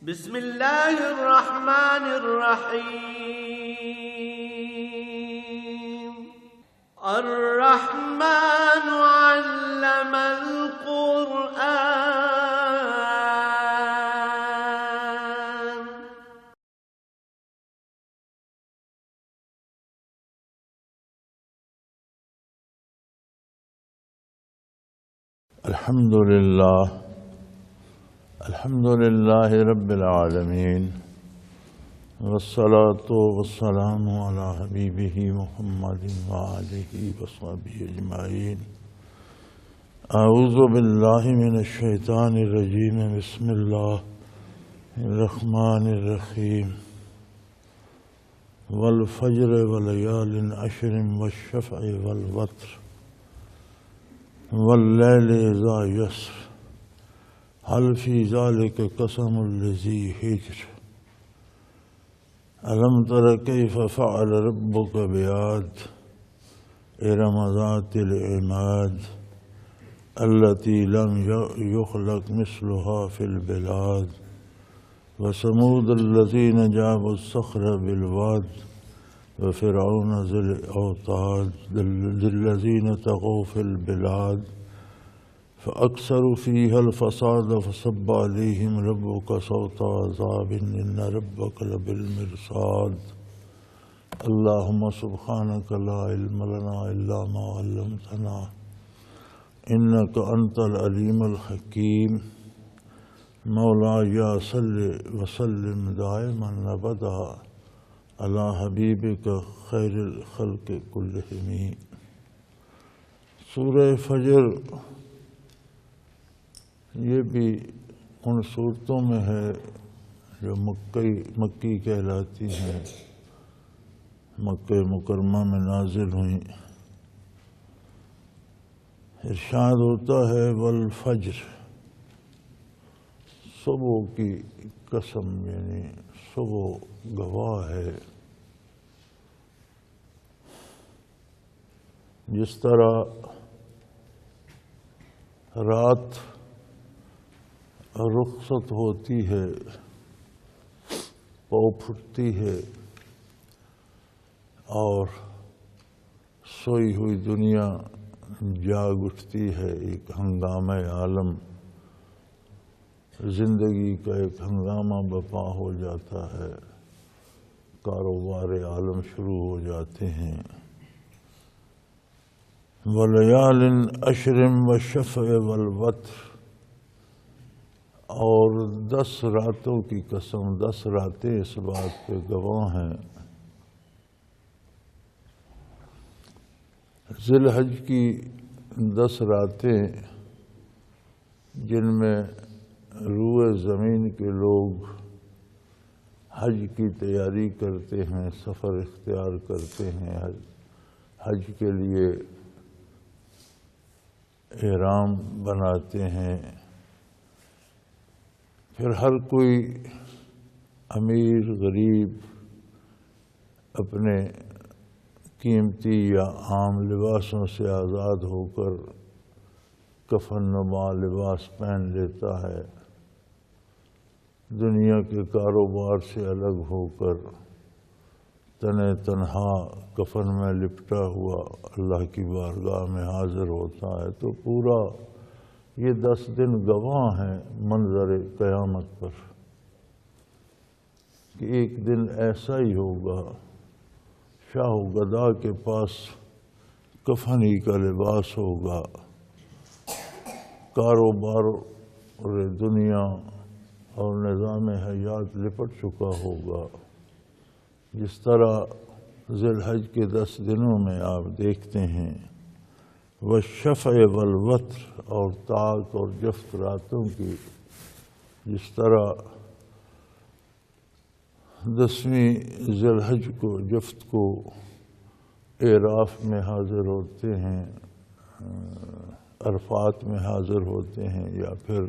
بسم الله الرحمن الرحيم الرحمن علم القرآن. الحمد لله رب العالمين، والصلاة والسلام على حبيبه محمد وآله وصحبه أجمعين. أعوذ بالله من الشيطان الرجيم. بسم الله الرحمن الرحيم. والفجر وليال عشر والشفع والوتر والليل إذا يسر هل في ذلك قسم لذي حجر ألم تر كيف فعل ربك بعاد إرم ذات العماد التي لم يخلق مثلها في البلاد وثمود الذين جابوا الصخر بالواد وفرعون ذي الأوتاد الذين طغوا في البلاد فأكثروا فيها الفساد فصب عليهم ربك صوت عذاب إن ربك لبالمرصاد. اللهم سبحانك لا علم لنا إلا ما علمتنا إنك أنت العليم الحكيم. مولاي صل وسلم دائما أبدا على حبيبك خير الخلق كلهم. سورہ فجر یہ بھی ان صورتوں میں ہے جو مکی کہلاتی ہیں، مکہ مکرمہ میں نازل ہوئیں. ارشاد ہوتا ہے والفجر، صبح کی قسم، یعنی صبح گواہ ہے. جس طرح رات رخصت ہوتی ہے، پو پھٹتی ہے اور سوئی ہوئی دنیا جاگ اٹھتی ہے، ایک ہنگامہ عالم، زندگی کا ایک ہنگامہ برپا ہو جاتا ہے، کاروبار عالم شروع ہو جاتے ہیں. وَلَيَالٍ عَشْرٍ وَالشَّفْعِ وَالْوَتْرِ، اور 10 راتوں کی قسم، 10 راتیں اس بات پہ گواہ ہیں. ذی الحج کی 10 راتیں جن میں روئے زمین کے لوگ حج کی تیاری کرتے ہیں، سفر اختیار کرتے ہیں، حج کے لیے احرام بناتے ہیں. پھر ہر کوئی امیر غریب اپنے قیمتی یا عام لباسوں سے آزاد ہو کر کفن نما لباس پہن لیتا ہے، دنیا کے کاروبار سے الگ ہو کر تنہا کفن میں لپٹا ہوا اللہ کی بارگاہ میں حاضر ہوتا ہے. تو پورا یہ 10 دن گواہ ہیں منظر قیامت پر کہ ایک دن ایسا ہی ہوگا، شاہ و گدا کے پاس کفن ہی کا لباس ہوگا، کاروبار اور دنیا اور نظام حیات لپٹ چکا ہوگا. جس طرح ذی الحج کے 10 دنوں میں آپ دیکھتے ہیں والشفع والوتر، اور طاق اور جفت راتوں کی، جس طرح 10ویں ذی الحج کو جفت کو اعراف میں حاضر ہوتے ہیں، عرفات میں حاضر ہوتے ہیں، یا پھر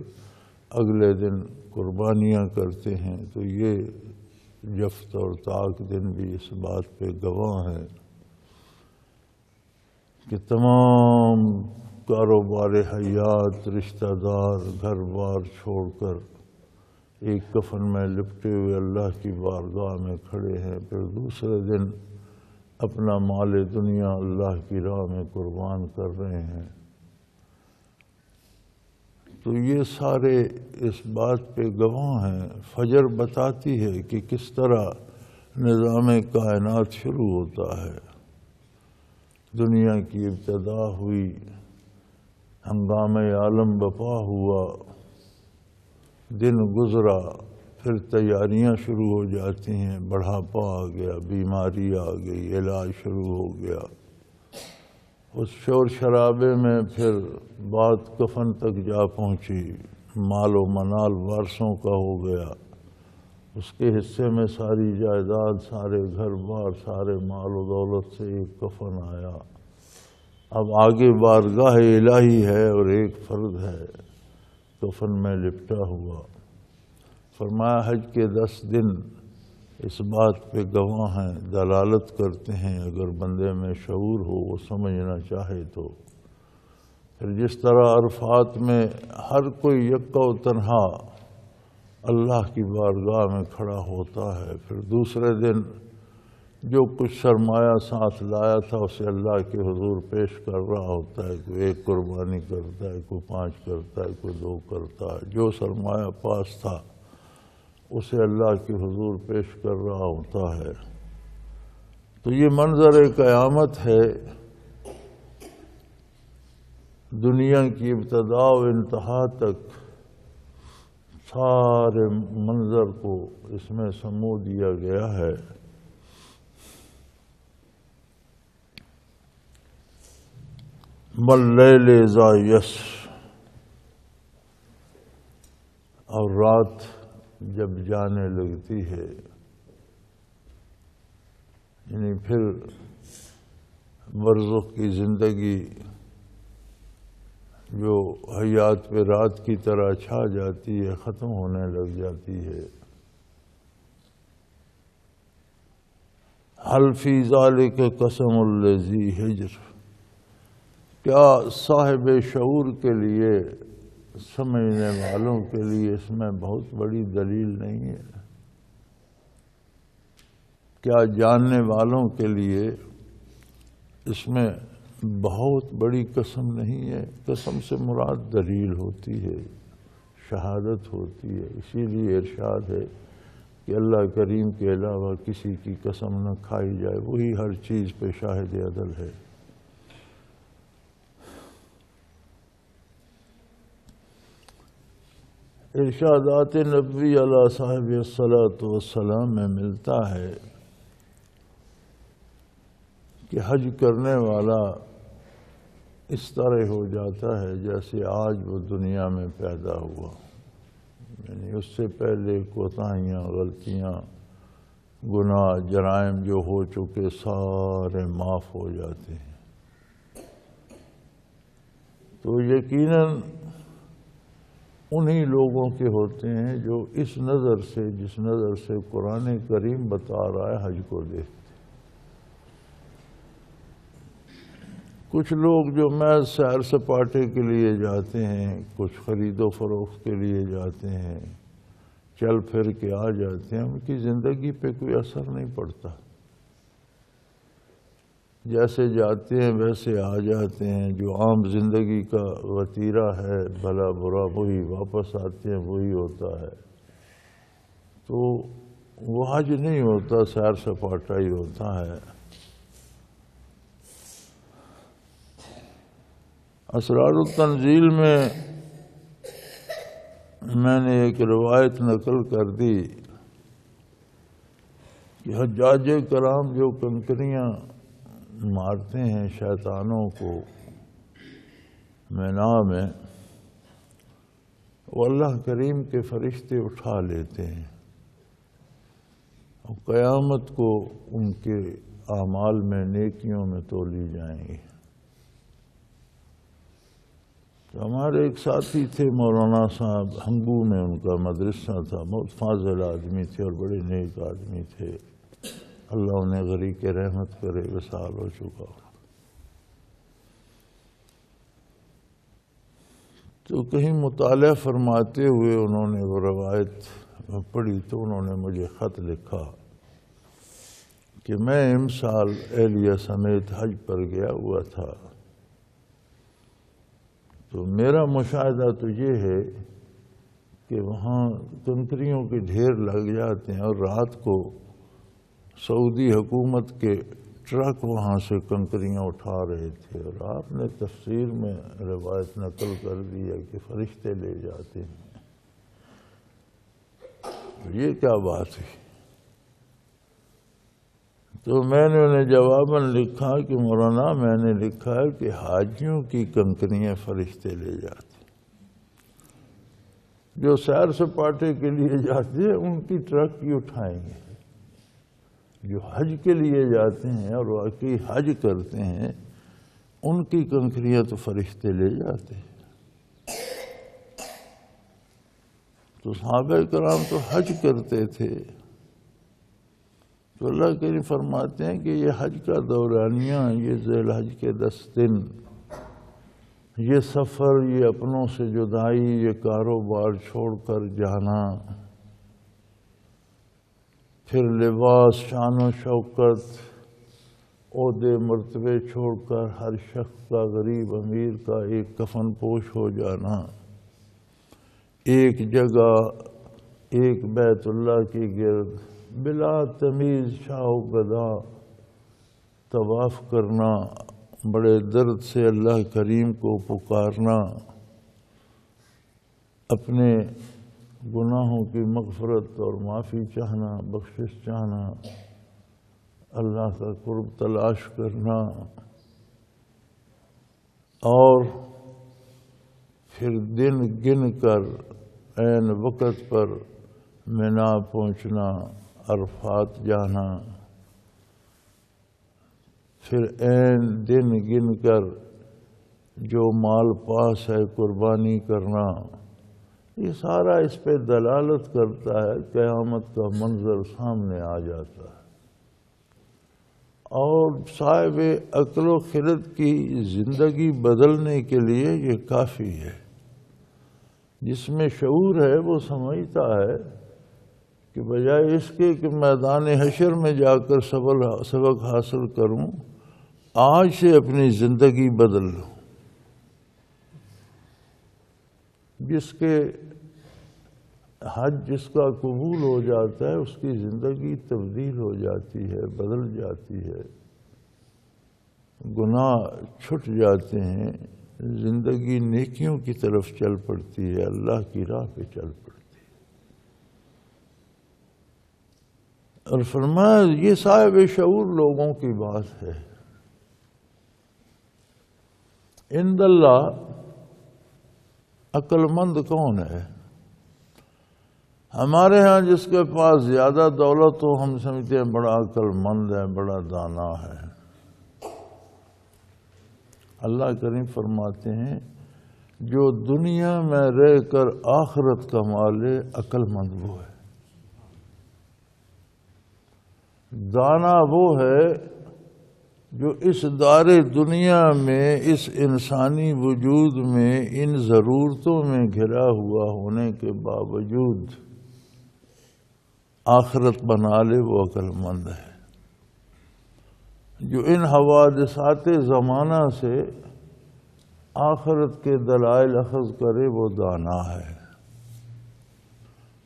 اگلے دن قربانیاں کرتے ہیں. تو یہ جفت اور طاق دن بھی اس بات پہ گواہ ہیں کہ تمام کاروبار حیات، رشتہ دار، گھر بار چھوڑ کر ایک کفن میں لپٹے ہوئے اللہ کی بارگاہ میں کھڑے ہیں، پھر دوسرے دن اپنا مال دنیا اللہ کی راہ میں قربان کر رہے ہیں۔ تو یہ سارے اس بات پہ گواہ ہیں۔ فجر بتاتی ہے کہ کس طرح نظام کائنات شروع ہوتا ہے۔ دنیا کی ابتدا ہوئی، ہنگامہ عالم بپا ہوا، دن گزرا، پھر تیاریاں شروع ہو جاتی ہیں، بڑھاپا آ گیا، بیماری آ گئی، علاج شروع ہو گیا۔ اس شور شرابے میں پھر بات کفن تک جا پہنچی، مال و منال وارثوں کا ہو گیا، اس کے حصے میں ساری جائیداد، سارے گھر بار، سارے مال و دولت سے ایک کفن آیا۔ اب آگے بارگاہ الہی ہے اور ایک فرد ہے کفن میں لپٹا ہوا۔ فرمایا حج کے 10 دن اس بات پہ گواہ ہیں، دلالت کرتے ہیں، اگر بندے میں شعور ہو، وہ سمجھنا چاہے تو۔ پھر جس طرح عرفات میں ہر کوئی یکا و تنہا اللہ کی بارگاہ میں کھڑا ہوتا ہے، پھر دوسرے دن جو کچھ سرمایہ ساتھ لایا تھا اسے اللہ کے حضور پیش کر رہا ہوتا ہے، کوئی 1 قربانی کرتا ہے، کوئی 5 کرتا ہے، کوئی 2 کرتا ہے، جو سرمایہ پاس تھا اسے اللہ کے حضور پیش کر رہا ہوتا ہے۔ تو یہ منظر قیامت ہے، دنیا کی ابتدا و انتہا تک سارے منظر کو اس میں سمو دیا گیا ہے۔ واللیل اذا یسر، اور رات جب جانے لگتی ہے، یعنی پھر برزخ کی زندگی جو حیات پہ رات کی طرح چھا جاتی ہے، ختم ہونے لگ جاتی ہے۔ حل فی ذالک قسم لذی حجر، کیا صاحب شعور کے لیے، سمجھنے والوں کے لیے اس میں بہت بڑی دلیل نہیں ہے؟ کیا جاننے والوں کے لیے اس میں بہت بڑی قسم نہیں ہے؟ قسم سے مراد دلیل ہوتی ہے، شہادت ہوتی ہے۔ اسی لیے ارشاد ہے کہ اللہ کریم کے علاوہ کسی کی قسم نہ کھائی جائے، وہی ہر چیز پہ شاہد عدل ہے۔ ارشادات نبوی علیہ صاحب الصلاۃ والسلام میں ملتا ہے کہ حج کرنے والا اس طرح ہو جاتا ہے جیسے آج وہ دنیا میں پیدا ہوا، یعنی اس سے پہلے کوتاہیاں، غلطیاں، گناہ، جرائم جو ہو چکے سارے معاف ہو جاتے ہیں۔ تو یقیناً انہی لوگوں کے ہوتے ہیں جو اس نظر سے، جس نظر سے قرآن کریم بتا رہا ہے، حج کو دیکھتے۔ کچھ لوگ جو محض سیر سپاٹے کے لیے جاتے ہیں، کچھ خرید و فروخت کے لیے جاتے ہیں، چل پھر کے آ جاتے ہیں، ان کی زندگی پہ کوئی اثر نہیں پڑتا۔ جیسے جاتے ہیں ویسے آ جاتے ہیں، جو عام زندگی کا وتیرہ ہے، بھلا برا، وہی واپس آتے ہیں، وہی ہوتا ہے۔ تو وہ حج نہیں ہوتا، سیر سپاٹا ہی ہوتا ہے۔ اسرار التنزیل میں نے ایک روایت نقل کر دی کہ حجاج کرام جو کنکریاں مارتے ہیں شیطانوں کو مینا میں، وہ اللہ کریم کے فرشتے اٹھا لیتے ہیں اور قیامت کو ان کے اعمال میں، نیکیوں میں تولی جائیں گے۔ تو ہمارے ایک ساتھی تھے مولانا صاحب، ہنگو میں ان کا مدرسہ تھا، بہت فاضل آدمی تھے اور بڑے نیک آدمی تھے، اللہ انہیں غریق رحمت کرے، وصال ہو چکا۔ تو کہیں مطالعہ فرماتے ہوئے انہوں نے وہ روایت پڑھی تو انہوں نے مجھے خط لکھا کہ میں امسال اہلیہ سمیت حج پر گیا ہوا تھا، تو میرا مشاہدہ تو یہ ہے کہ وہاں کنکریوں کے ڈھیر لگ جاتے ہیں، اور رات کو سعودی حکومت کے ٹرک وہاں سے کنکریاں اٹھا رہے تھے، اور آپ نے تفسیر میں روایت نقل کر دی ہے کہ فرشتے لے جاتے ہیں۔ یہ کیا بات ہے؟ تو میں نے انہیں جواباً لکھا کہ مولانا میں نے لکھا ہے کہ حاجیوں کی کنکریاں فرشتے لے جاتے ہیں، جو سیر سپاٹے کے لیے جاتے ہیں ان کی ٹرک کی اٹھائیں گے، جو حج کے لیے جاتے ہیں اور واقعی حج کرتے ہیں ان کی کنکریاں تو فرشتے لے جاتے ہیں۔ تو صحابہ کرام تو حج کرتے تھے، تو اللہ کریم فرماتے ہیں کہ یہ حج کا دورانیہ، یہ ذی الحج کے 10 دن، یہ سفر، یہ اپنوں سے جدائی، یہ کاروبار چھوڑ کر جانا، پھر لباس، شان و شوکت، عہدے مرتبے چھوڑ کر ہر شخص کا، غریب امیر کا ایک کفن پوش ہو جانا، ایک جگہ، ایک بیت اللہ کی گرد بلا تمیز شاہ و گدا طواف کرنا، بڑے درد سے اللہ کریم کو پکارنا، اپنے گناہوں کی مغفرت اور معافی چاہنا، بخشش چاہنا، اللہ کا قرب تلاش کرنا، اور پھر دن گن کر عین وقت پر مینا پہنچنا، عرفات جانا، پھر عین دن گن کر جو مال پاس ہے قربانی کرنا، یہ سارا اس پہ دلالت کرتا ہے، قیامت کا منظر سامنے آ جاتا ہے۔ اور صاحب عقل و خرد کی زندگی بدلنے کے لیے یہ کافی ہے۔ جس میں شعور ہے وہ سمجھتا ہے کہ بجائے اس کے کہ میدان حشر میں جا کر سبق حاصل کروں، آج سے اپنی زندگی بدل لوں۔ جس کے حج جس کا قبول ہو جاتا ہے اس کی زندگی تبدیل ہو جاتی ہے، بدل جاتی ہے، گناہ چھٹ جاتے ہیں، زندگی نیکیوں کی طرف چل پڑتی ہے، اللہ کی راہ پہ چل پڑتی ہے۔ اور فرمایا یہ صاحب شعور لوگوں کی بات ہے۔ عند اللہ عقل مند کون ہے؟ ہمارے ہاں جس کے پاس زیادہ دولت ہو ہم سمجھتے ہیں بڑا عقل مند ہے، بڑا دانا ہے۔ اللہ کریم فرماتے ہیں جو دنیا میں رہ کر آخرت کما لے عقل مند وہ ہے۔ دانا وہ ہے جو اس دار دنیا میں، اس انسانی وجود میں، ان ضرورتوں میں گھرا ہوا ہونے کے باوجود آخرت بنا لے، وہ عقل مند ہے۔ جو ان حوادثات زمانہ سے آخرت کے دلائل اخذ کرے وہ دانا ہے۔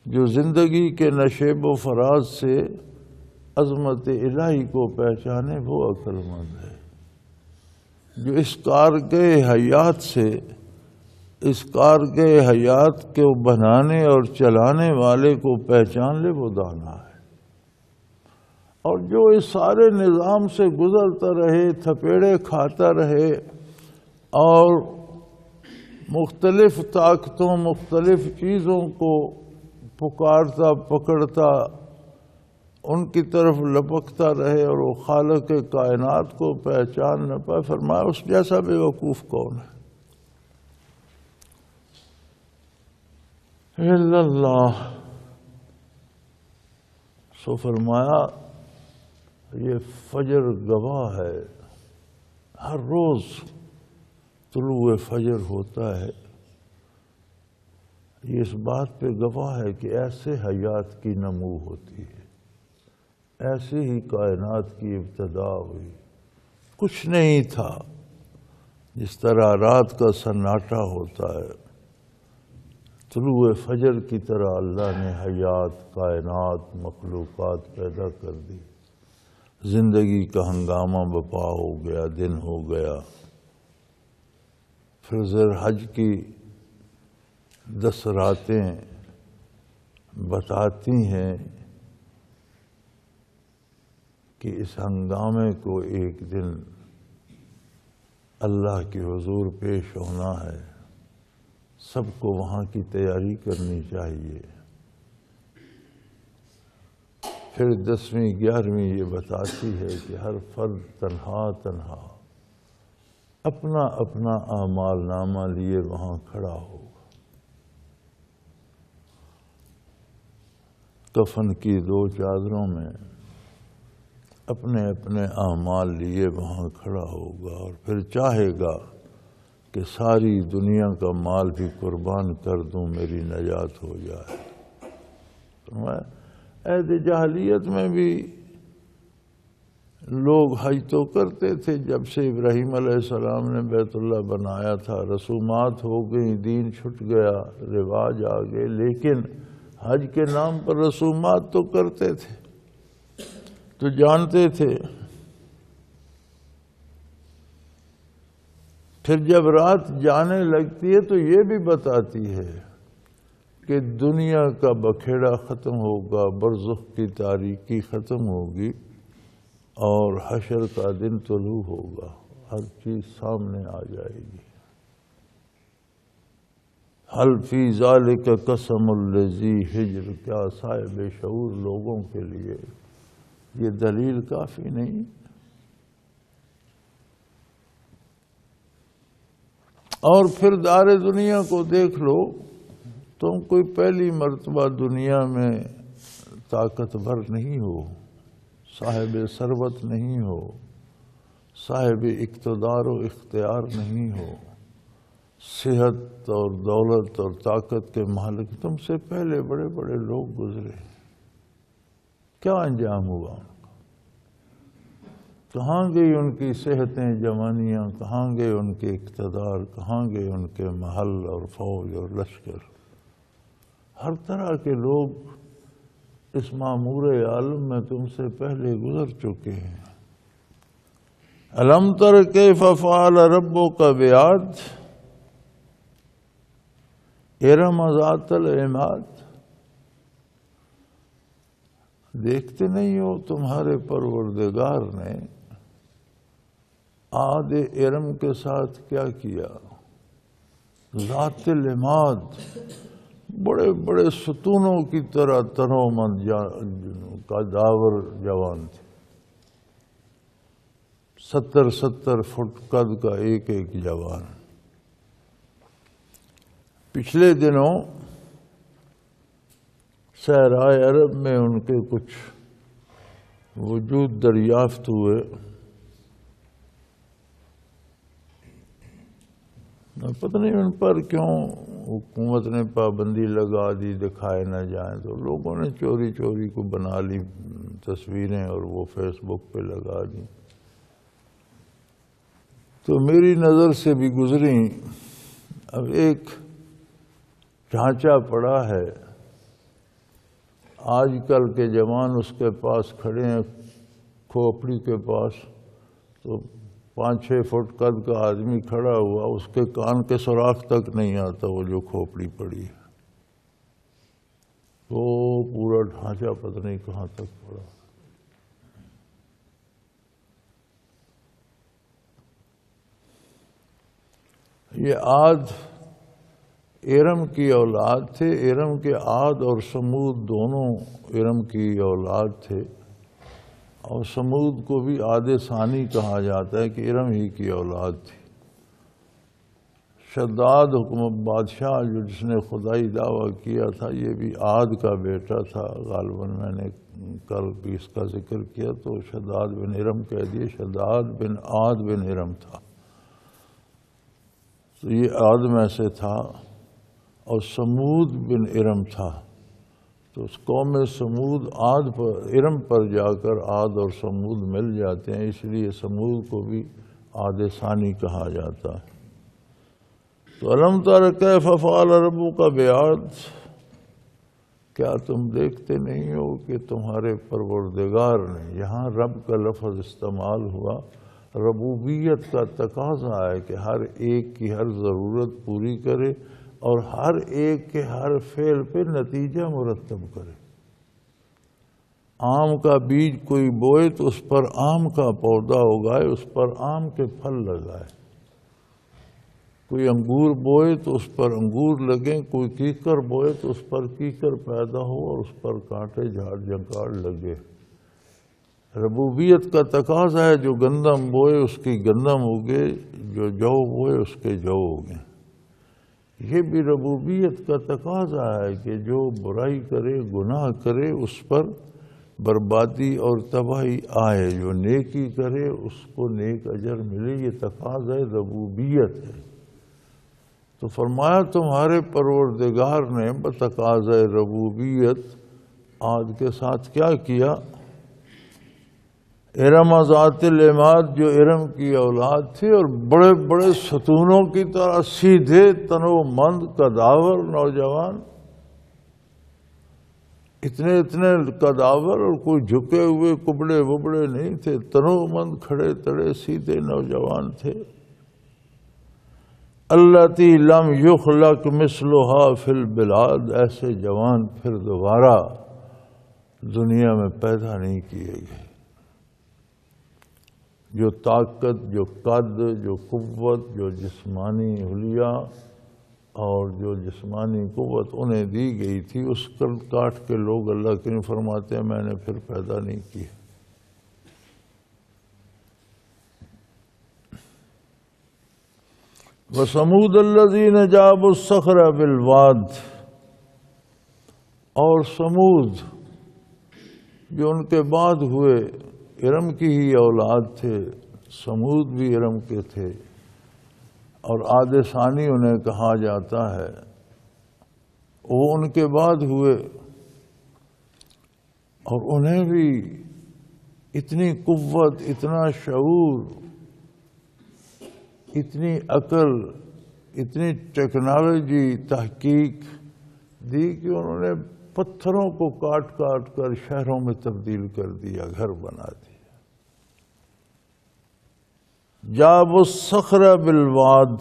جو زندگی کے نشیب و فراز سے عظمت الہی کو پہچانے وہ عقل مند ہے۔ جو اس کارگہ حیات سے، اس کارگہ حیات کو بنانے اور چلانے والے کو پہچان لے وہ دانا ہے۔ اور جو اس سارے نظام سے گزرتا رہے، تھپیڑے کھاتا رہے اور مختلف طاقتوں، مختلف چیزوں کو پکارتا، پکڑتا، ان کی طرف لپکتا رہے اور وہ خالق کائنات کو پہچان نہ پائے، فرمایا اس جیسا بے وقوف کون ہے؟ الا اللہ۔ سو فرمایا یہ فجر گواہ ہے، ہر روز طلوع فجر ہوتا ہے، یہ اس بات پہ گواہ ہے کہ ایسے حیات کی نمو ہوتی ہے، ایسے ہی کائنات کی ابتدا ہوئی، کچھ نہیں تھا۔ جس طرح رات کا سناٹا ہوتا ہے، طلوع فجر کی طرح اللہ نے حیات، کائنات، مخلوقات پیدا کر دی، زندگی کا ہنگامہ بپا ہو گیا، دن ہو گیا۔ پھر ذی الحج کی 10 راتیں بتاتی ہیں کہ اس ہنگامے کو ایک دن اللہ کے حضور پیش ہونا ہے، سب کو وہاں کی تیاری کرنی چاہیے۔ پھر 10ویں 11ویں یہ بتاتی ہے کہ ہر فرد تنہا تنہا اپنا اپنا اعمال نامہ لیے وہاں کھڑا ہوگا، کفن کی 2 چادروں میں اپنے اپنے اعمال لیے وہاں کھڑا ہوگا، اور پھر چاہے گا کہ ساری دنیا کا مال بھی قربان کر دوں، میری نجات ہو جائے۔ عہد جاہلیت میں بھی لوگ حج تو کرتے تھے، جب سے ابراہیم علیہ السلام نے بیت اللہ بنایا تھا، رسومات ہو گئی، دین چھٹ گیا، رواج آ گئے، لیکن حج کے نام پر رسومات تو کرتے تھے، تو جانتے تھے۔ پھر جب رات جانے لگتی ہے تو یہ بھی بتاتی ہے کہ دنیا کا بکھیڑا ختم ہوگا، برزخ کی تاریکی ختم ہوگی، اور حشر کا دن طلوع ہوگا، ہر چیز سامنے آ جائے گی۔ حل فی ذالک قسم الذی حجر، کیا صاحب شعور لوگوں کے لیے یہ دلیل کافی نہیں؟ اور پھر دار دنیا کو دیکھ لو، تم کوئی پہلی مرتبہ دنیا میں طاقتور نہیں ہو، صاحب ثروت نہیں ہو، صاحب اقتدار و اختیار نہیں ہو، صحت اور دولت اور طاقت کے مالک تم سے پہلے بڑے بڑے لوگ گزرے، کیا انجام ہوا ان کا؟ کہاں گئی ان کی صحتیں، جوانیاں کہاں گئے ان کے اقتدار، کہاں گئے ان کے محل اور فوج اور لشکر؟ ہر طرح کے لوگ اس معمور عالم میں تم سے پہلے گزر چکے ہیں۔ الم تر کیف فعل ربک بعاد ارم ذات العماد، دیکھتے نہیں ہو تمہارے پروردگار نے عاد ارم کے ساتھ کیا کیا؟ ذات العماد، بڑے بڑے ستونوں کی طرح تنومند کا داور جوان تھے، 70 فٹ قد کا ایک ایک جوان۔ پچھلے دنوں صحرائے عرب میں ان کے کچھ وجود دریافت ہوئے، پتہ نہیں ان پر کیوں حکومت نے پابندی لگا دی، دکھائے نہ جائیں، تو لوگوں نے چوری چوری کو بنا لی تصویریں اور وہ فیس بک پہ لگا دی، تو میری نظر سے بھی گزری۔ اب ایک ڈھانچہ پڑا ہے، آج کل کے جوان اس کے پاس کھڑے ہیں، کھوپڑی کے پاس، تو 5-6 فٹ قد کا آدمی کھڑا ہوا، اس کے کان کے سوراخ تک نہیں آتا وہ جو کھوپڑی پڑی ہے، وہ پورا ڈھانچہ پتہ نہیں کہاں تک پڑا۔ یہ عاد ارم کی اولاد تھے، ارم کے عاد اور سمود دونوں ارم کی اولاد تھے، اور سمود کو بھی عاد ثانی کہا جاتا ہے کہ ارم ہی کی اولاد تھی۔ شداد حکمت بادشاہ جو جس نے خدائی دعویٰ کیا تھا، یہ بھی عاد کا بیٹا تھا، غالباً میں نے کل بھی اس کا ذکر کیا تو شداد بن ارم کہہ دیے، شداد بن عاد بن ارم تھا، تو یہ عاد میں سے تھا، اور سمود بن ارم تھا، تو اس قوم سمود عاد پر ارم پر جا کر عاد اور سمود مل جاتے ہیں، اس لیے سمود کو بھی عاد ثانی کہا جاتا ہے۔ تو الم تر کیف فعل ربک بعاد، کیا تم دیکھتے نہیں ہو کہ تمہارے پروردگار نے، یہاں رب کا لفظ استعمال ہوا، ربوبیت کا تقاضا ہے کہ ہر ایک کی ہر ضرورت پوری کرے اور ہر ایک کے ہر فعل پہ نتیجہ مرتب کرے۔ آم کا بیج کوئی بوئے تو اس پر آم کا پودا اگائے، اس پر آم کے پھل لگائے، کوئی انگور بوئے تو اس پر انگور لگیں، کوئی کیکر بوئے تو اس پر کیکر پیدا ہو اور اس پر کانٹے جھاڑ جھنکاڑ لگے۔ ربوبیت کا تقاضا ہے جو گندم بوئے اس کی گندم اگے، جو جو بوئے اس کے جو اگے۔ یہ بھی ربوبیت کا تقاضا ہے کہ جو برائی کرے، گناہ کرے، اس پر بربادی اور تباہی آئے، جو نیکی کرے اس کو نیک اجر ملے، یہ تقاضا ربوبیت ہے۔ تو فرمایا تمہارے پروردگار نے بتقاضا ربوبیت عاد کے ساتھ کیا کیا؟ ارم ذات العماد، جو ارم کی اولاد تھی اور بڑے بڑے ستونوں کی طرح سیدھے تنو مند قداور نوجوان، اتنے اتنے قداور اور کوئی جھکے ہوئے کبڑے وبڑے نہیں تھے، تنو مند کھڑے تڑے سیدھے نوجوان تھے۔ اللاتی لم یخلق مثلها فی البلاد، ایسے جوان پھر دوبارہ دنیا میں پیدا نہیں کیے گئے، جو طاقت، جو قد، جو قوت، جو جسمانی حلیہ اور جو جسمانی قوت انہیں دی گئی تھی، اس کاٹ کے لوگ اللہ کے نہیں فرماتے ہیں میں نے پھر پیدا نہیں کی۔ وَثَمُودَ الَّذِينَ جَابُوا الصَّخْرَ بِالْوَادِ، اور سمود جو ان کے بعد ہوئے ارم کی ہی اولاد تھے، سمود بھی ارم کے تھے اور عاد ثانی انہیں کہا جاتا ہے، وہ ان کے بعد ہوئے اور انہیں بھی اتنی قوت، اتنا شعور، اتنی عقل، اتنی ٹیکنالوجی تحقیق دی کہ انہوں نے پتھروں کو کاٹ کاٹ کر شہروں میں تبدیل کر دیا، گھر بنا دیا۔ جابوا الصخر بالواد،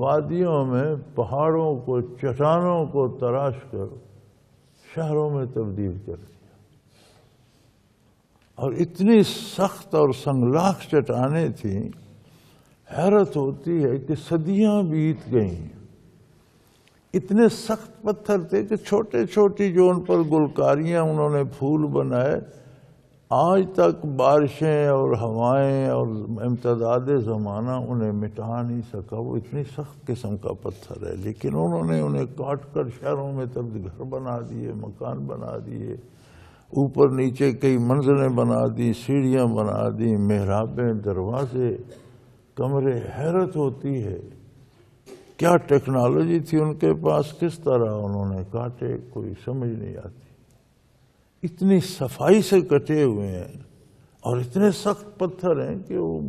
وادیوں میں پہاڑوں کو، چٹانوں کو تراش کر شہروں میں تبدیل کر دیا، اور اتنی سخت اور سنگلاخ چٹانیں تھیں، حیرت ہوتی ہے کہ صدیاں بیت گئیں، اتنے سخت پتھر تھے کہ چھوٹے چھوٹی جو ان پر گلکاریاں انہوں نے پھول بنائے، آج تک بارشیں اور ہوائیں اور امتداد زمانہ انہیں مٹا نہیں سکا، وہ اتنی سخت قسم کا پتھر ہے، لیکن انہوں نے انہیں کاٹ کر شہروں میں تبدیل گھر بنا دیے، مکان بنا دیے، اوپر نیچے کئی منزلیں بنا دی، سیڑھیاں بنا دی، محرابیں، دروازے، کمرے۔ حیرت ہوتی ہے کیا ٹیکنالوجی تھی ان کے پاس، کس طرح انہوں نے کاٹے، کوئی سمجھ نہیں آتی۔ اتنی صفائی سے کٹے ہوئے ہیں اور اتنے سخت پتھر ہیں کہ وہ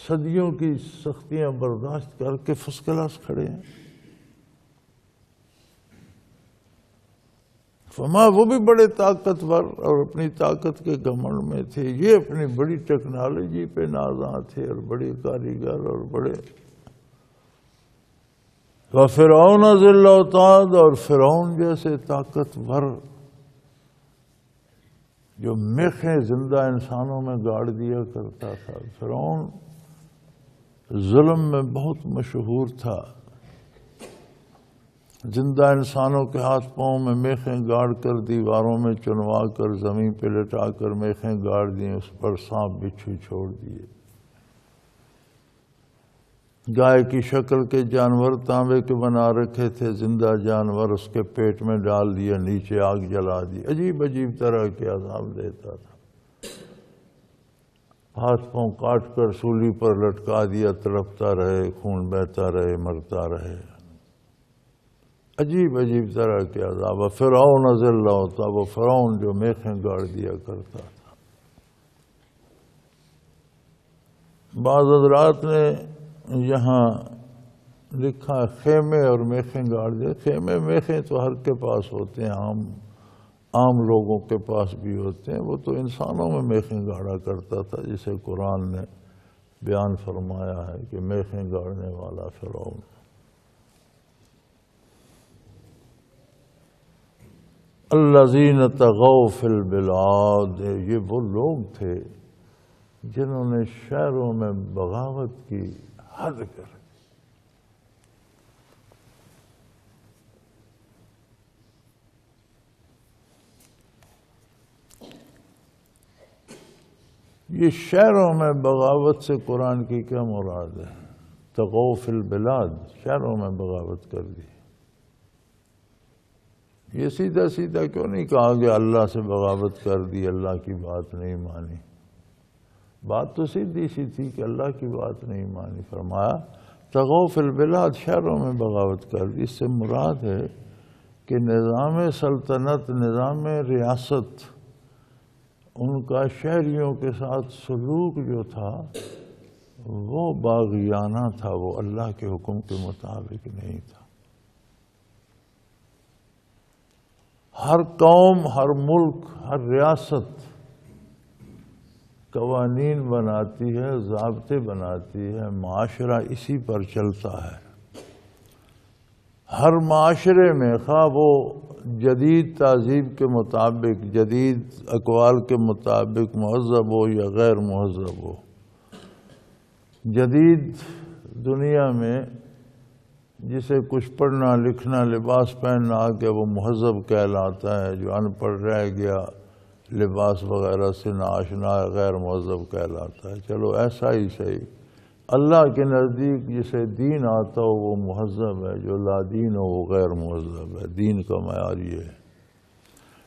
صدیوں کی سختیاں برداشت کر کے فرسٹ کلاس کھڑے ہیں۔ فما، وہ بھی بڑے طاقتور اور اپنی طاقت کے گھمنڈ میں تھے، یہ اپنی بڑی ٹیکنالوجی پہ نازاں تھے اور بڑے کاریگر اور بڑے۔ وَفِرْعَوْنَ ذِي الْأَوْتَادِ، اور فرعون جیسے طاقتور جو میخیں زندہ انسانوں میں گاڑ دیا کرتا تھا۔ فرعون ظلم میں بہت مشہور تھا، زندہ انسانوں کے ہاتھ پاؤں میں میخیں گاڑ کر دیواروں میں چنوا کر زمین پہ لٹا کر میخیں گاڑ دیں، اس پر سانپ بچھو چھوڑ دیے۔ گائے کی شکل کے جانور تانبے کے بنا رکھے تھے، زندہ جانور اس کے پیٹ میں ڈال دیا، نیچے آگ جلا دی، عجیب عجیب طرح کے عذاب دیتا تھا۔ ہاتھ پاؤں کاٹ کر سولی پر لٹکا دیا، تڑپتا رہے، خون بہتا رہے، مرتا رہے۔ عجیب عجیب طرح کے عذاب. فرعون ذی اللہ ہوتا، وہ فرعون جو میخیں گاڑ دیا کرتا تھا. بعض حضرات نے یہاں لکھا خیمے اور میخیں گاڑ دیا. خیمے میخیں تو ہر کے پاس ہوتے ہیں، عام لوگوں کے پاس بھی ہوتے ہیں. وہ تو انسانوں میں میخیں گاڑا کرتا تھا، جسے قرآن نے بیان فرمایا ہے کہ میخیں گاڑنے والا فرعون. الذین طغوا فی البلاد، یہ وہ لوگ تھے جنہوں نے شہروں میں بغاوت کی حد کر. یہ شہروں میں بغاوت سے قرآن کی کیا مراد ہے؟ طغوا فی البلاد، شہروں میں بغاوت کر دی. یہ سیدھا سیدھا کیوں نہیں کہا کہ اللہ سے بغاوت کر دی، اللہ کی بات نہیں مانی؟ بات تو سیدھی سی تھی کہ اللہ کی بات نہیں مانی. فرمایا طغوا فی البلاد، شہروں میں بغاوت کر دی. اس سے مراد ہے کہ نظام سلطنت، نظام ریاست، ان کا شہریوں کے ساتھ سلوک جو تھا وہ باغیانہ تھا، وہ اللہ کے حکم کے مطابق نہیں تھا. ہر قوم، ہر ملک، ہر ریاست قوانین بناتی ہے، ضابطے بناتی ہے، معاشرہ اسی پر چلتا ہے. ہر معاشرے میں خواہ وہ جدید تہذیب کے مطابق، جدید اقوال کے مطابق مہذب ہو یا غیر مہذب ہو، جدید دنیا میں جسے کچھ پڑھنا لکھنا لباس پہننا آ گیا وہ مہذب کہلاتا ہے، جو ان پڑھ رہ گیا لباس وغیرہ سے ناآشنا غیر مہذب کہلاتا ہے. چلو ایسا ہی صحیح، اللہ کے نزدیک جسے دین آتا ہو وہ مہذب ہے، جو لا دین ہو وہ غیر مہذب ہے. دین کا معیار یہ ہے.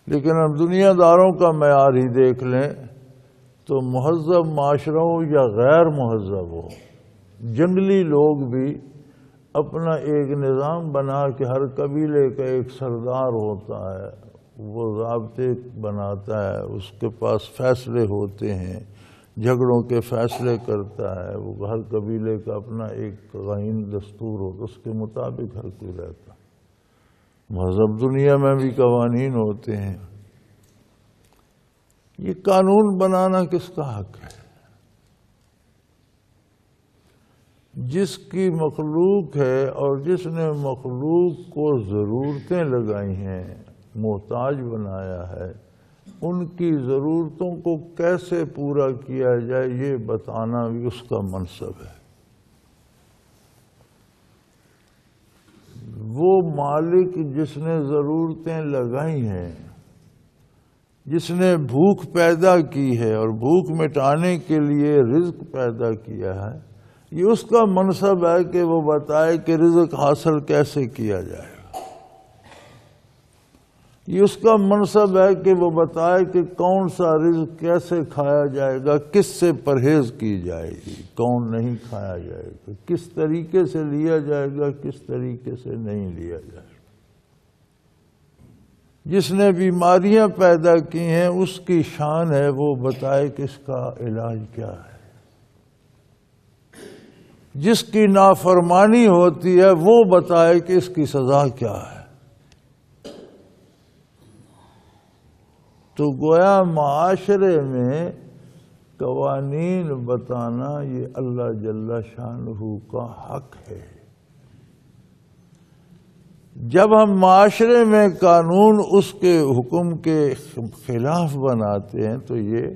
لیکن ہم دنیا داروں کا معیار ہی دیکھ لیں تو مہذب معاشرہ ہو یا غیر مہذب ہو، جنگلی لوگ بھی اپنا ایک نظام بنا کے، ہر قبیلے کا ایک سردار ہوتا ہے، وہ ضابطے بناتا ہے، اس کے پاس فیصلے ہوتے ہیں، جھگڑوں کے فیصلے کرتا ہے. وہ ہر قبیلے کا اپنا ایک قوانین دستور ہوتا، اس کے مطابق ہر کوئی رہتا. مہذب دنیا میں بھی قوانین ہوتے ہیں. یہ قانون بنانا کس کا حق ہے؟ جس کی مخلوق ہے اور جس نے مخلوق کو ضرورتیں لگائی ہیں، محتاج بنایا ہے، ان کی ضرورتوں کو کیسے پورا کیا جائے یہ بتانا بھی اس کا منصب ہے. وہ مالک جس نے ضرورتیں لگائی ہیں، جس نے بھوک پیدا کی ہے اور بھوک مٹانے کے لیے رزق پیدا کیا ہے، یہ اس کا منصب ہے کہ وہ بتائے کہ رزق حاصل کیسے کیا جائے گا. یہ اس کا منصب ہے کہ وہ بتائے کہ کون سا رزق کیسے کھایا جائے گا، کس سے پرہیز کی جائے گی، کون نہیں کھایا جائے گا، کس طریقے سے لیا جائے گا، کس طریقے سے نہیں لیا جائے گا. جس نے بیماریاں پیدا کی ہیں اس کی شان ہے وہ بتائے کہ اس کا علاج کیا ہے. جس کی نافرمانی ہوتی ہے وہ بتائے کہ اس کی سزا کیا ہے. تو گویا معاشرے میں قوانین بتانا یہ اللہ جل شانہ کا حق ہے. جب ہم معاشرے میں قانون اس کے حکم کے خلاف بناتے ہیں تو یہ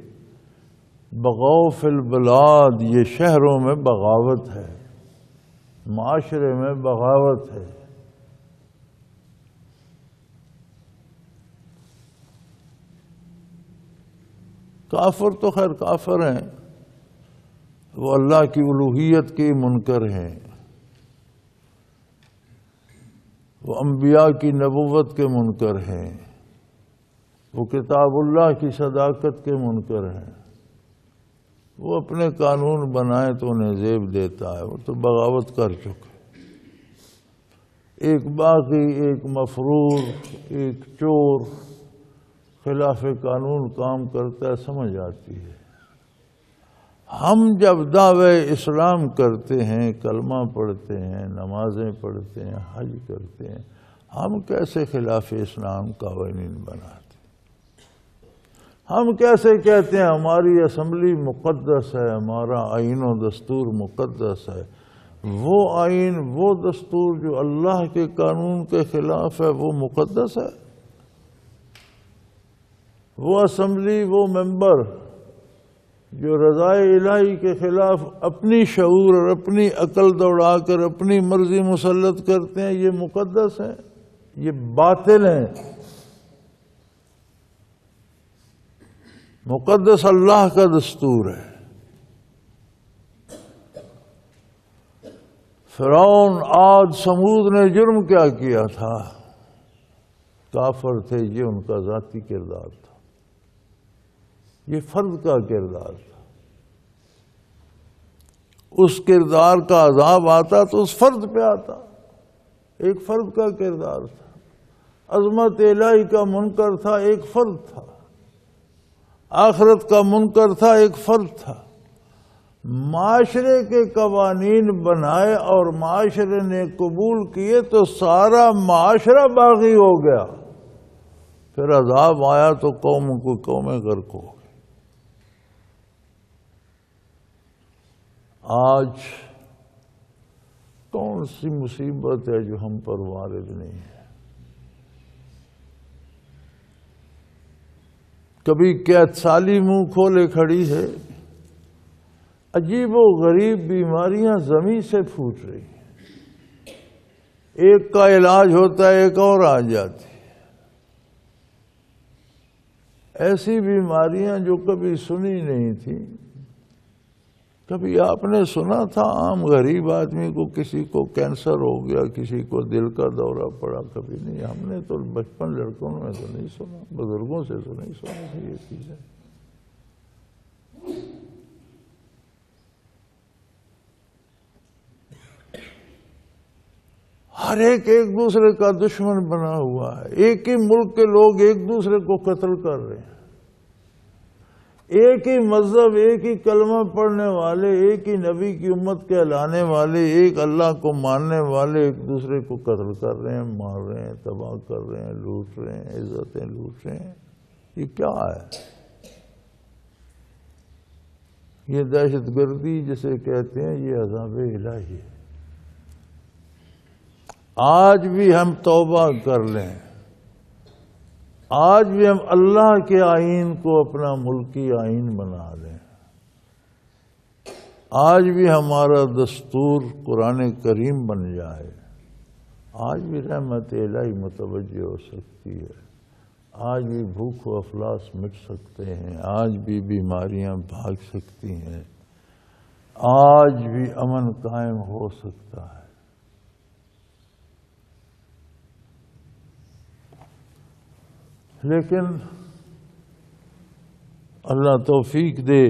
بغاو فی البلاد، یہ شہروں میں بغاوت ہے، معاشرے میں بغاوت ہے. کافر تو خیر کافر ہیں، وہ اللہ کی الوہیت کے منکر ہیں، وہ انبیاء کی نبوت کے منکر ہیں، وہ کتاب اللہ کی صداقت کے منکر ہیں. وہ اپنے قانون بنائے تو انہیں زیب دیتا ہے، وہ تو بغاوت کر چکے. ایک باغی، ایک مفرور، ایک چور خلاف قانون کام کرتا ہے، سمجھ آتی ہے۔ ہم جب دعوی اسلام کرتے ہیں، کلمہ پڑھتے ہیں، نمازیں پڑھتے ہیں، حج کرتے ہیں، ہم کیسے خلاف اسلام قوانین بناتے؟ ہم کیسے کہتے ہیں ہماری اسمبلی مقدس ہے، ہمارا آئین و دستور مقدس ہے؟ وہ آئین، وہ دستور جو اللہ کے قانون کے خلاف ہے، وہ مقدس ہے؟ وہ اسمبلی، وہ ممبر جو رضائے الہی کے خلاف اپنی شعور اور اپنی عقل دوڑا کر اپنی مرضی مسلط کرتے ہیں، یہ مقدس ہیں؟ یہ باطل ہیں۔ مقدس اللہ کا دستور ہے۔ فرعون، عاد، سمود نے جرم کیا کیا تھا؟ کافر تھے، یہ ان کا ذاتی کردار تھا، یہ فرد کا کردار تھا۔ اس کردار کا عذاب آتا تو اس فرد پہ آتا، ایک فرد کا کردار تھا۔ عظمت الہی کا منکر تھا، ایک فرد تھا۔ آخرت کا منکر تھا، ایک فرد تھا۔ معاشرے کے قوانین بنائے اور معاشرے نے قبول کیے تو سارا معاشرہ باغی ہو گیا، پھر عذاب آیا تو قوموں کو قومیں غرق ہو گئی۔ آج کون سی مصیبت ہے جو ہم پر وارد نہیں ہے؟ کبھی قید سالی منہ کھولے کھڑی ہے، عجیب و غریب بیماریاں زمین سے پھوٹ رہی ہیں، ایک کا علاج ہوتا ہے ایک اور آ جاتی ہے۔ ایسی بیماریاں جو کبھی سنی نہیں تھی۔ کبھی آپ نے سنا تھا عام غریب آدمی کو کسی کو کینسر ہو گیا، کسی کو دل کا دورہ پڑا؟ کبھی نہیں۔ ہم نے تو بچپن لڑکوں میں تو نہیں سنا، بزرگوں سے تو نہیں سنا تھی یہ چیزیں۔ ہر ایک دوسرے کا دشمن بنا ہوا ہے۔ ایک ہی ملک کے لوگ ایک دوسرے کو قتل کر رہے ہیں۔ ایک ہی مذہب، ایک ہی کلمہ پڑھنے والے، ایک ہی نبی کی امت کہلانے والے، ایک اللہ کو ماننے والے ایک دوسرے کو قتل کر رہے ہیں، مار رہے ہیں، تباہ کر رہے ہیں، لوٹ رہے ہیں، عزتیں لوٹ رہے ہیں۔ یہ کیا ہے؟ یہ دہشت گردی جسے کہتے ہیں، یہ عذاب الہی ہے۔ آج بھی ہم توبہ کر لیں، آج بھی ہم اللہ کے آئین کو اپنا ملکی آئین بنا لیں، آج بھی ہمارا دستور قرآن کریم بن جائے، آج بھی رحمت الہی متوجہ ہو سکتی ہے، آج بھی بھوک و افلاس مٹ سکتے ہیں، آج بھی بیماریاں بھاگ سکتی ہیں، آج بھی امن قائم ہو سکتا ہے۔ لیکن اللہ توفیق دے،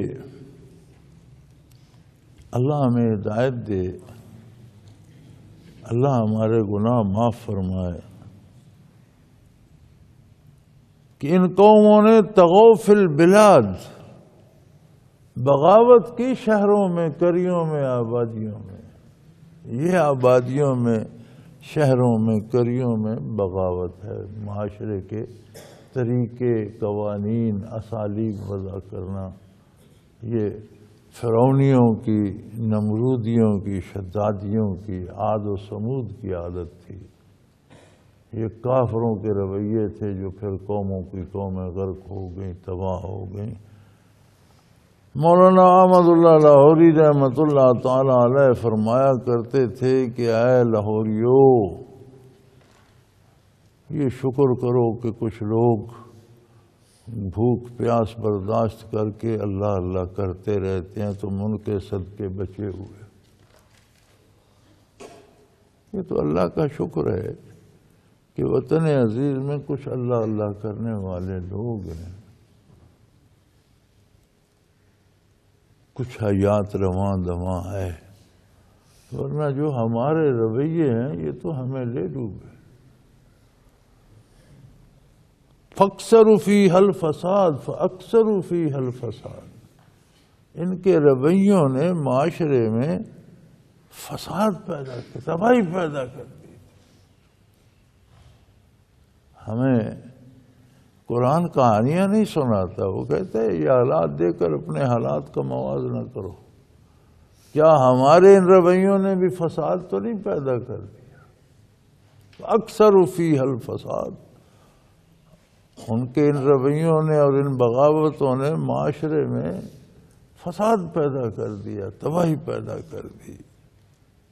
اللہ ہمیں ہدایت دے، اللہ ہمارے گناہ معاف فرمائے کہ ان قوموں نے طغوا فی البلاد، بغاوت کی شہروں میں، قریوں میں، آبادیوں میں۔ یہ آبادیوں میں، شہروں میں، قریوں میں بغاوت ہے، معاشرے کے طریقے، قوانین، اسالیب وضع کرنا۔ یہ فرعونیوں کی، نمرودیوں کی، شدادیوں کی، عاد و سمود کی عادت تھی۔ یہ کافروں کے رویے تھے جو پھر قوموں کی قومیں غرق ہو گئیں، تباہ ہو گئیں۔ مولانا احمد اللہ لاہوری رحمۃ اللہ تعالی علیہ فرمایا کرتے تھے کہ اے لاہوریو، یہ شکر کرو کہ کچھ لوگ بھوک پیاس برداشت کر کے اللہ اللہ کرتے رہتے ہیں، تم ان کے صدقے بچے ہوئے۔ یہ تو اللہ کا شکر ہے کہ وطن عزیز میں کچھ اللہ اللہ کرنے والے لوگ ہیں، کچھ حیات رواں دواں ہے۔ ورنہ جو ہمارے رویے ہیں یہ تو ہمیں لے ڈوبے. فَأَكْثَرُوا فِيهَا الْفَسَادَ فَأَكْثَرُوا فِيهَا الْفَسَادَ. ان کے رویوں نے معاشرے میں فساد پیدا کیا، تباہی پیدا کر دی. ہمیں قرآن کہانیاں نہیں سناتا، وہ کہتا ہے یہ حالات دے کر اپنے حالات کا موازنہ کرو. کیا ہمارے ان رویوں نے بھی فساد تو نہیں پیدا کر دیا؟ اکثر فیہ الفساد. ان کے ان رویوں نے اور ان بغاوتوں نے معاشرے میں فساد پیدا کر دیا، تباہی پیدا کر دی،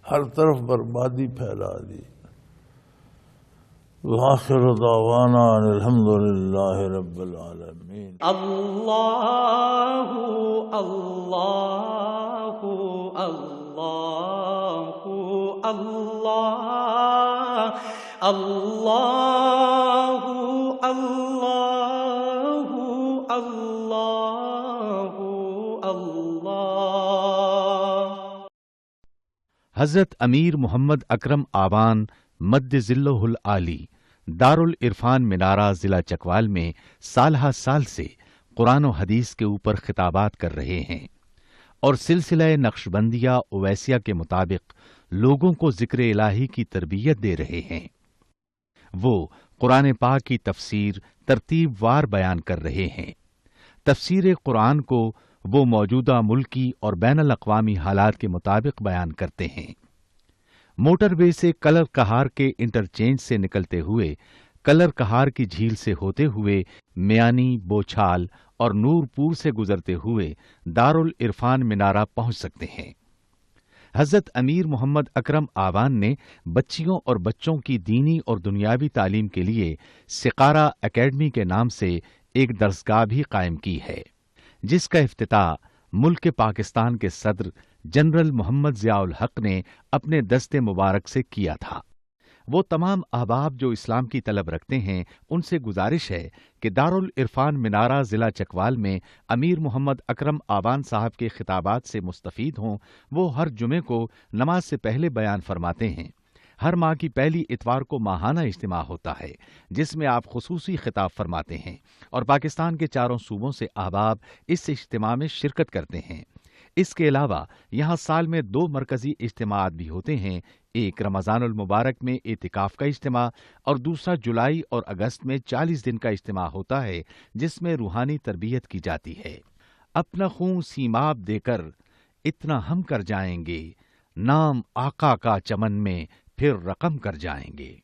ہر طرف بربادی پھیلا دی. وآخر دعوانا ان الحمد للہ رب العالمین. اللہ اللہ اللہ اللہ اللہ اللہ اللہ اللہ. حضرت امیر محمد اکرم آوان مد ذلہ العالی دارالعرفان منارہ ضلع چکوال میں سالہ سال سے قرآن و حدیث کے اوپر خطابات کر رہے ہیں اور سلسلہ نقشبندیہ اویسیہ کے مطابق لوگوں کو ذکر الہی کی تربیت دے رہے ہیں. وہ قرآن پاک کی تفسیر ترتیب وار بیان کر رہے ہیں. تفسیر قرآن کو وہ موجودہ ملکی اور بین الاقوامی حالات کے مطابق بیان کرتے ہیں. موٹر وے سے کلر کہار کے انٹرچینج سے نکلتے ہوئے کلر کہار کی جھیل سے ہوتے ہوئے میانی، بوچھال اور نور پور سے گزرتے ہوئے دارالعرفان منارہ پہنچ سکتے ہیں. حضرت امیر محمد اکرم آوان نے بچیوں اور بچوں کی دینی اور دنیاوی تعلیم کے لیے سقارہ اکیڈمی کے نام سے ایک درسگاہ بھی قائم کی ہے، جس کا افتتاح ملک پاکستان کے صدر جنرل محمد ضیاء الحق نے اپنے دست مبارک سے کیا تھا. وہ تمام احباب جو اسلام کی طلب رکھتے ہیں ان سے گزارش ہے کہ دارالعرفان منارہ ضلع چکوال میں امیر محمد اکرم آوان صاحب کے خطابات سے مستفید ہوں. وہ ہر جمعے کو نماز سے پہلے بیان فرماتے ہیں. ہر ماہ کی پہلی اتوار کو ماہانہ اجتماع ہوتا ہے جس میں آپ خصوصی خطاب فرماتے ہیں اور پاکستان کے چاروں صوبوں سے احباب اس اجتماع میں شرکت کرتے ہیں. اس کے علاوہ یہاں سال میں 2 مرکزی اجتماعات بھی ہوتے ہیں. ایک رمضان المبارک میں اعتکاف کا اجتماع اور دوسرا جولائی اور اگست میں 40 دن کا اجتماع ہوتا ہے جس میں روحانی تربیت کی جاتی ہے. اپنا خون سیماب دے کر اتنا ہم کر جائیں گے، نام آقا کا چمن میں پھر رقم کر جائیں گے.